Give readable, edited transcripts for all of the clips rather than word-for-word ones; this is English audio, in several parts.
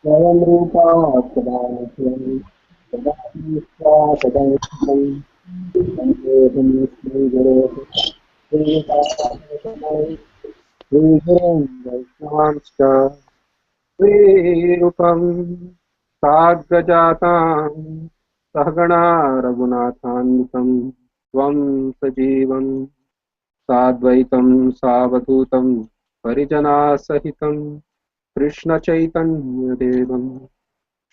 स्वयं रूपा सदा सदा श्रीरूपम् साग्रजातां सहगणा रघुनाथान्वितं त्वं सजीवं साद्वैतं सावधूतं परिजनासहितं कृष्णचैतन्यदेवं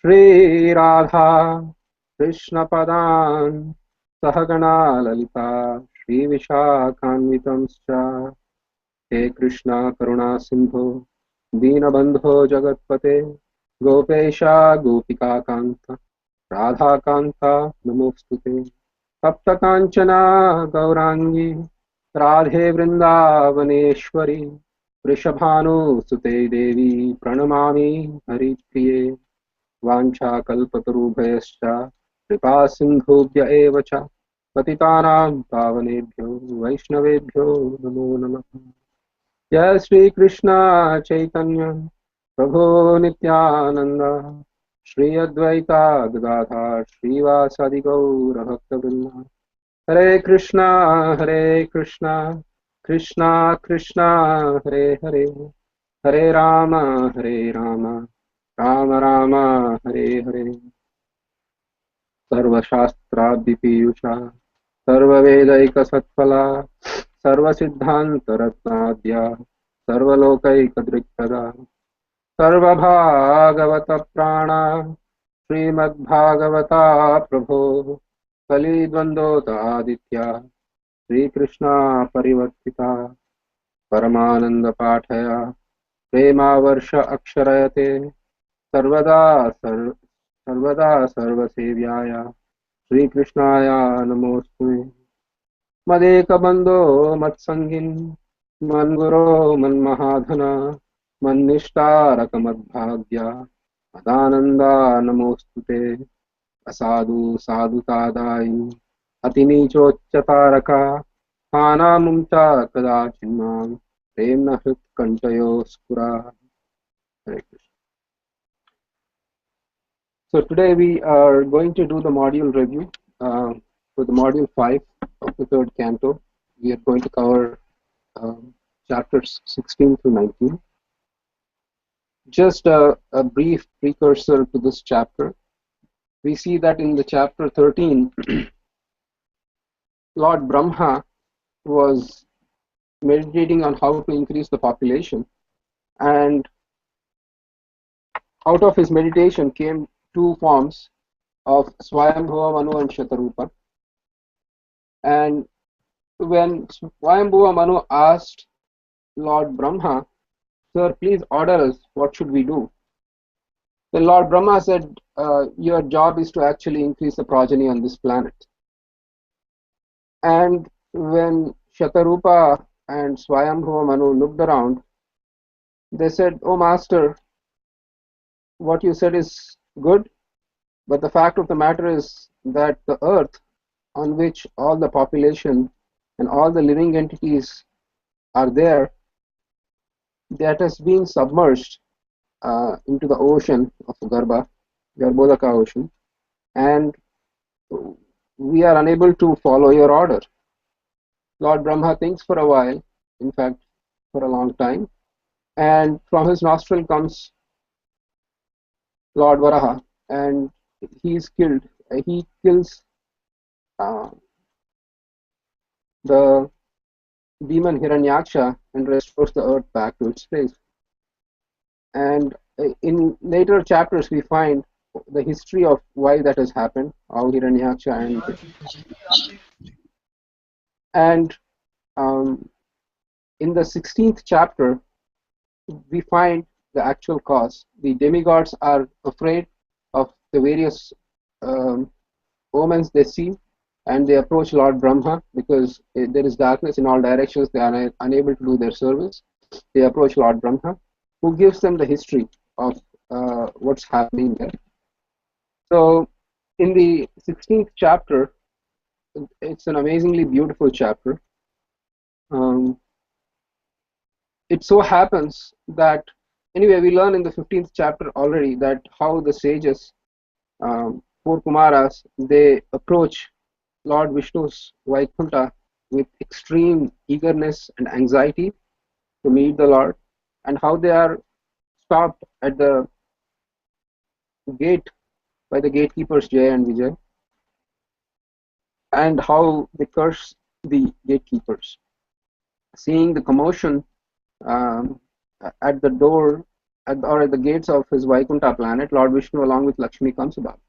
श्रीराधा कृष्णपदान् सहगणा ललिता श्रीविशाखान्वितंश्च हे कृष्णा करुणा सिंधो दीनबंधो जगत्पते गोपेशा गोपिकान्त राधाकान्ता नमोस्तुते तप्त कांचना गौरांगी राधे वृंदावनेश्वरी वृषभानुसुते देवी प्रणमामि हरिप्रिये वाञ्छाकल्पतरुभयश्च कृपा सिन्धुभ्य एव च पतितानां पावनेभ्यो वैष्णवेभ्यो नमो नमः। जय श्री कृष्ण चैतन्य प्रभो नित्यानंद श्री अद्वैता गदाधर श्रीवासादि गौर भक्तवृंद हरे कृष्णा कृष्णा कृष्णा हरे हरे हरे राम राम राम हरे हरे सर्वशास्त्रादिपीयूषा सर्ववेदैकसत्फला सर्वसिद्धान्तरत्नाद्या सर्वलोकैकदृक्पदा सर्वभागवतप्राणा श्रीमद्भागवता प्रभो कलिद्वन्द्वोतादित्या श्रीकृष्णा परिवर्तिता परमानन्दपाठया प्रेमावर्ष अक्षरयते सर्वदा सर्वसेव्याय श्रीकृष्णाय नमोऽस्तुते मदेकबन्धो मत्सङ्गिन् मन्गुरो मन्महाधन मन्निष्ठारकमद्भाग्या मदानन्दा नमोऽस्तुते असाधु साधुतादायि अतिनीचोच्चतारका हानामुञ्चा कदाचिन्मां प्रेम्ण हृत्कण्ठयो स्फुरा। Hare Krishna. So today we are going to do the module review for the module 5 of the third canto. We are going to cover chapters 16 through 19. Just a brief precursor to this chapter. We see that in the chapter 13, Lord Brahma was meditating on how to increase the population, and out of his meditation came two forms of Swayambhuva Manu and Shatarupa. And when Swayambhuva Manu asked Lord Brahma, "Sir, please order us, what should we do?" Then Lord Brahma said, your job is to actually increase the progeny on this planet. And when Shatarupa and Swayambhuva Manu looked around, they said, "Oh Master, what you said is good, but the fact of the matter is that the earth on which all the population and all the living entities are there, that has been submerged into the ocean of Garbhodaka ocean, and we are unable to follow your order." Lord Brahma thinks for a while, in fact, for a long time, and from his nostril comes Lord Varaha, and he is killed. He kills the demon Hiranyaksha and restores the earth back to its place. And in later chapters, we find the history of why that has happened, how Hiranyaksha and in the 16th chapter, we find the actual cause. The demigods are afraid of the various omens they see, and they approach Lord Brahma because there is darkness in all directions. They are unable to do their service. They approach Lord Brahma, who gives them the history of what's happening there. So, in the 16th chapter, it's an amazingly beautiful chapter. Um, it so happens that, anyway, we learn in the 15th chapter already that how the sages, four Kumaras, they approach Lord Vishnu's Vaikuntha with extreme eagerness and anxiety to meet the Lord, and how they are stopped at the gate by the gatekeepers Jay and Vijay, and how they curse the gatekeepers. Seeing the commotion um, at the door or at the gates of his Vaikuntha planet, Lord Vishnu along with Lakshmi comes about.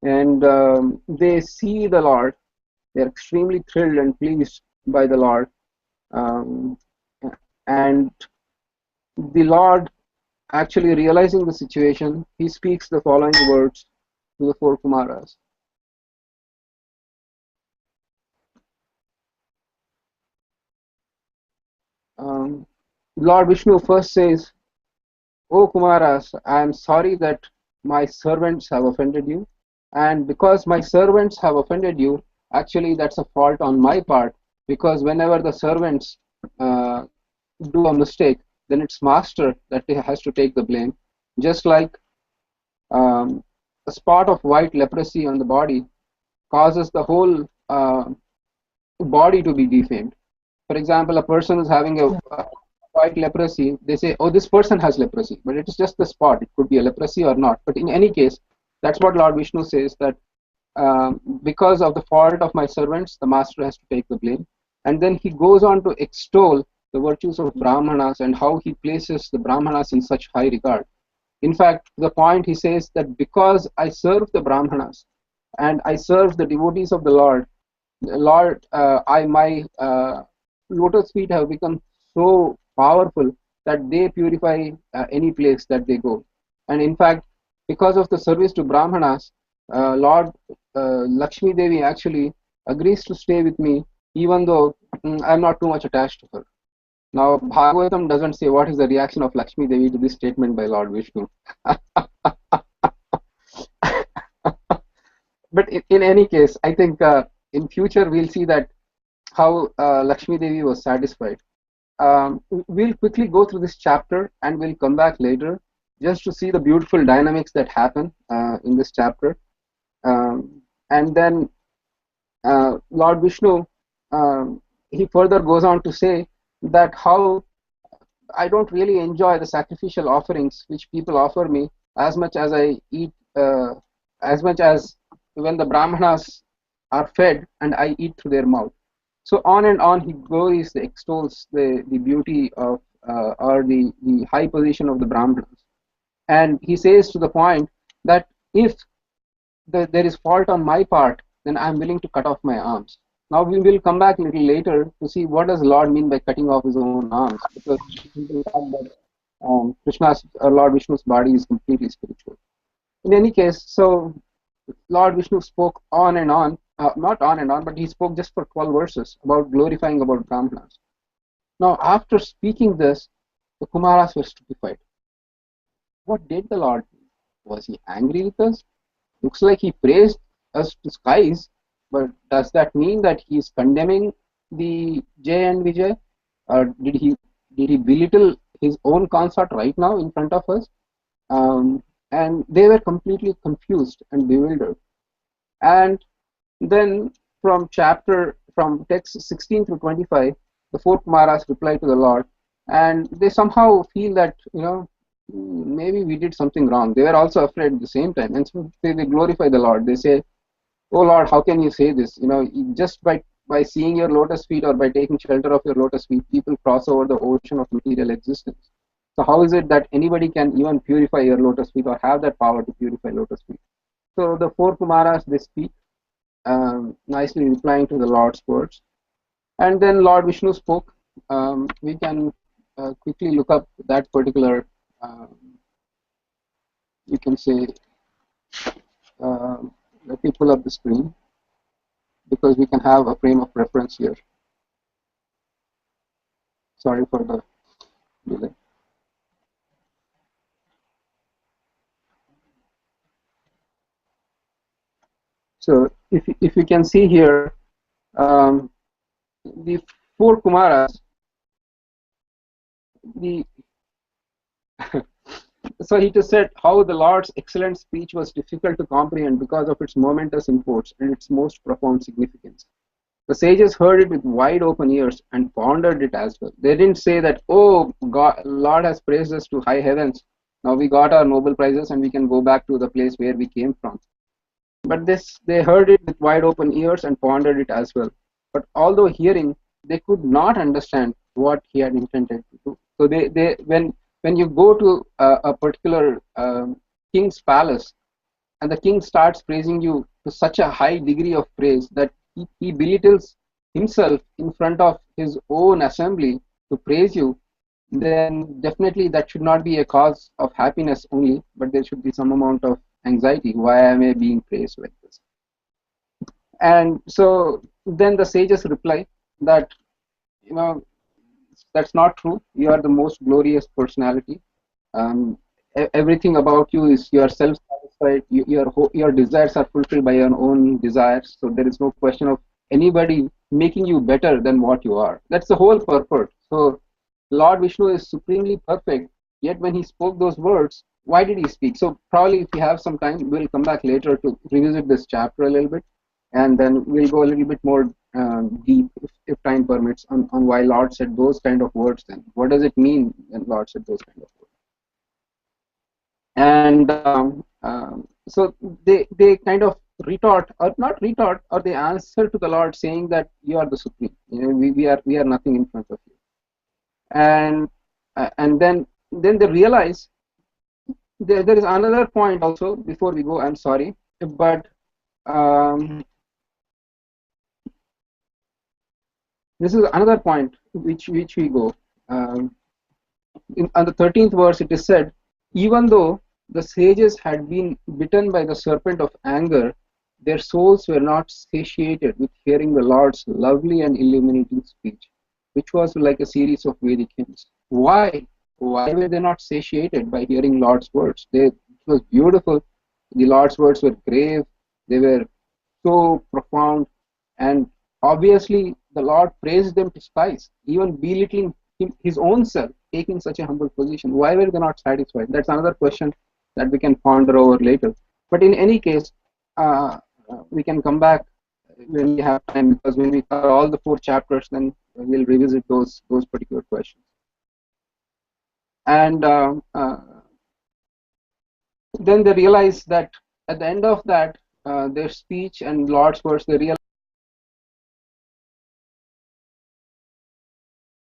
And they see the Lord. They are extremely thrilled and pleased by the Lord. Um, and the Lord, actually realizing the situation, he speaks the following words to the four Kumaras. Lord Vishnu first says, "O Kumaras, I am sorry that my servants have offended you, and because my servants have offended you, actually that's a fault on my part, because whenever the servants uh, do a mistake, then it's master that has to take the blame. Just like a spot of white leprosy on the body causes the whole body to be defamed. For example, a person is having a white leprosy, they say, oh, this person has leprosy, but it is just the spot. It could be a leprosy or not. But in any case, that's what Lord Vishnu says, that because of the fault of my servants, the master has to take the blame. And then he goes on to extol the virtues of Brahmanas and how he places the Brahmanas in such high regard. In fact, to the point he says that because I serve the Brahmanas and I serve the devotees of the Lord, my lotus feet have become so powerful that they purify any place that they go. And in fact, because of the service to Brahmanas, Lord Lakshmi Devi actually agrees to stay with me, even though I'm not too much attached to her. Now, Bhagavatam doesn't say what is the reaction of Lakshmi Devi to this statement by Lord Vishnu. But in any case, I think in future we'll see that how Lakshmi Devi was satisfied. We'll quickly go through this chapter and we'll come back later just to see the beautiful dynamics that happen in this chapter. And then Lord Vishnu, he further goes on to say that how I don't really enjoy the sacrificial offerings which people offer me as much as I eat, as much as when the Brahmanas are fed and I eat through their mouth. So on and on he goes, extols the beauty of or the high position of the Brahmanas. And he says to the point that if there is fault on my part, then I'm willing to cut off my arms. Now we will come back a little later to see what does Lord mean by cutting off his own arms, because Krishna's Lord Vishnu's body is completely spiritual. In any case, so Lord Vishnu spoke on and on, not on and on, but he spoke just for 12 verses about glorifying about Brahmanas. Now, after speaking this, the Kumaras were stupefied. What did the Lord do? Was he angry with us? Looks like he praised us to skies, but does that mean that he is condemning the Jay and Vijay? Or did he belittle his own consort right now in front of us? And they were completely confused and bewildered. And then from text 16 through 25, the four Kumaras reply to the Lord, and they somehow feel that, maybe we did something wrong. They were also afraid at the same time, and so they glorify the Lord. They say, "Oh Lord, how can you say this? Just by seeing your lotus feet or by taking shelter of your lotus feet, people cross over the ocean of material existence. So how is it that anybody can even purify your lotus feet or have that power to purify lotus feet?" So the four Kumaras, they speak, nicely replying to the Lord's words. And then Lord Vishnu spoke. We can quickly look up that particular, you can say, let me pull up the screen. because we can have a frame of reference here. Sorry for the delay. So if you can see here, the four Kumaras, the so he just said how the Lord's excellent speech was difficult to comprehend because of its momentous import and its most profound significance. The sages heard it with wide open ears and pondered it as well. They didn't say that, oh, God, Lord has praised us to high heavens. Now we got our Nobel Prizes and we can go back to the place where we came from. But they heard it with wide open ears and pondered it as well. But although hearing, they could not understand what he had intended to do. So when you go to a particular king's palace and the king starts praising you to such a high degree of praise that he belittles himself in front of his own assembly to praise you, then definitely that should not be a cause of happiness only, but there should be some amount of anxiety. Why am I being praised like this? And so then the sages reply that, you know, that's not true. You are the most glorious personality. Everything about you is you are self-satisfied. Your desires are fulfilled by your own desires. So there is no question of anybody making you better than what you are. That's the whole purpose. So Lord Vishnu is supremely perfect. Yet when he spoke those words, why did he speak? So probably if we have some time, we'll come back later to revisit this chapter a little bit, and then we'll go a little bit more deep, if time permits, on why Lord said those kind of words. Then what does it mean when Lord said those kind of words? And so they kind of retort, or not retort, or they answer to the Lord saying that you are the supreme. You know, we are nothing in front of you. And then they realize there is another point also before we go. I'm sorry, but this is another point which we go. On the 13th verse, it is said, even though the sages had been bitten by the serpent of anger, their souls were not satiated with hearing the Lord's lovely and illuminating speech, which was like a series of Vedic hymns. Why? Why were they not satiated by hearing Lord's words? It was beautiful. The Lord's words were grave. They were so profound. And obviously, the Lord praised them to skies, even belittling his own self, taking such a humble position. Why were they not satisfied? That's another question that we can ponder over later. But in any case, we can come back when we have time, because when we cover all the 4 chapters, then we'll revisit those particular questions. And then they realize that at the end of that, their speech and Lord's words, they realize